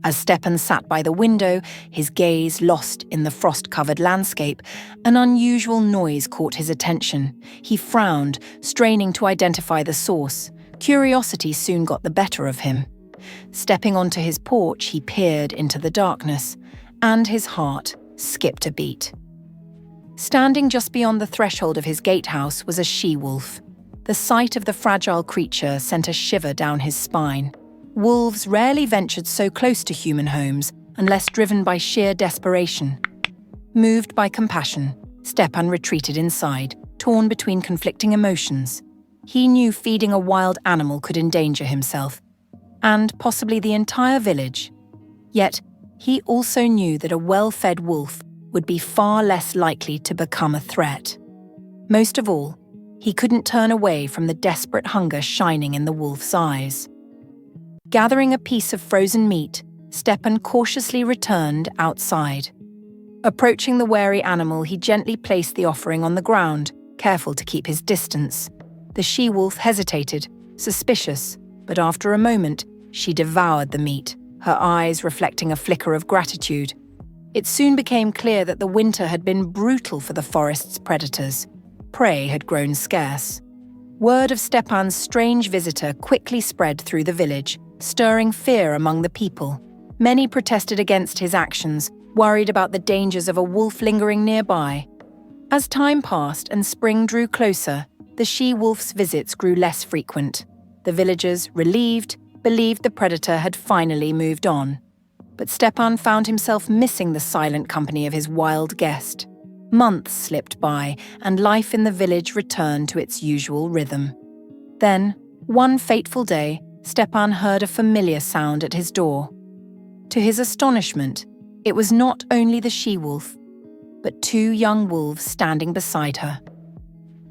As Stepan sat by the window, his gaze lost in the frost-covered landscape, an unusual noise caught his attention. He frowned, straining to identify the source. Curiosity soon got the better of him. Stepping onto his porch, he peered into the darkness, and his heart skipped a beat. Standing just beyond the threshold of his gatehouse was a she-wolf. The sight of the fragile creature sent a shiver down his spine. Wolves rarely ventured so close to human homes unless driven by sheer desperation. Moved by compassion, Stepan retreated inside, torn between conflicting emotions. He knew feeding a wild animal could endanger himself, and possibly the entire village. Yet, he also knew that a well-fed wolf would be far less likely to become a threat. Most of all, he couldn't turn away from the desperate hunger shining in the wolf's eyes. Gathering a piece of frozen meat, Stepan cautiously returned outside. Approaching the wary animal, he gently placed the offering on the ground, careful to keep his distance. The she-wolf hesitated, suspicious, but after a moment, she devoured the meat, her eyes reflecting a flicker of gratitude. It soon became clear that the winter had been brutal for the forest's predators. Prey had grown scarce. Word of Stepan's strange visitor quickly spread through the village, stirring fear among the people. Many protested against his actions, worried about the dangers of a wolf lingering nearby. As time passed and spring drew closer, the she-wolf's visits grew less frequent. The villagers, relieved, believed the predator had finally moved on. But Stepan found himself missing the silent company of his wild guest. Months slipped by, and life in the village returned to its usual rhythm. Then, one fateful day, Stepan heard a familiar sound at his door. To his astonishment, it was not only the she-wolf, but two young wolves standing beside her.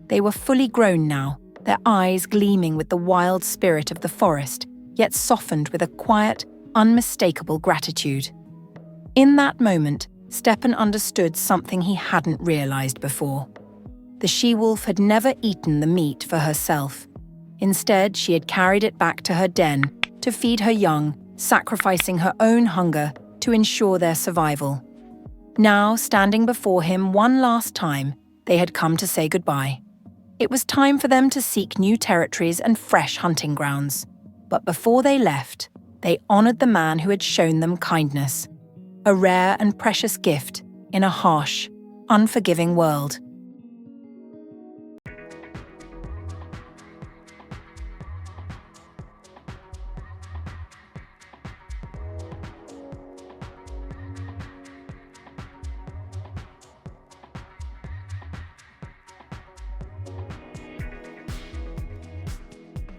They were fully grown now, their eyes gleaming with the wild spirit of the forest, yet softened with a quiet, unmistakable gratitude. In that moment, Stepan understood something he hadn't realized before. The she-wolf had never eaten the meat for herself. Instead, she had carried it back to her den to feed her young, sacrificing her own hunger to ensure their survival. Now, standing before him one last time, they had come to say goodbye. It was time for them to seek new territories and fresh hunting grounds. But before they left, they honored the man who had shown them kindness, a rare and precious gift in a harsh, unforgiving world.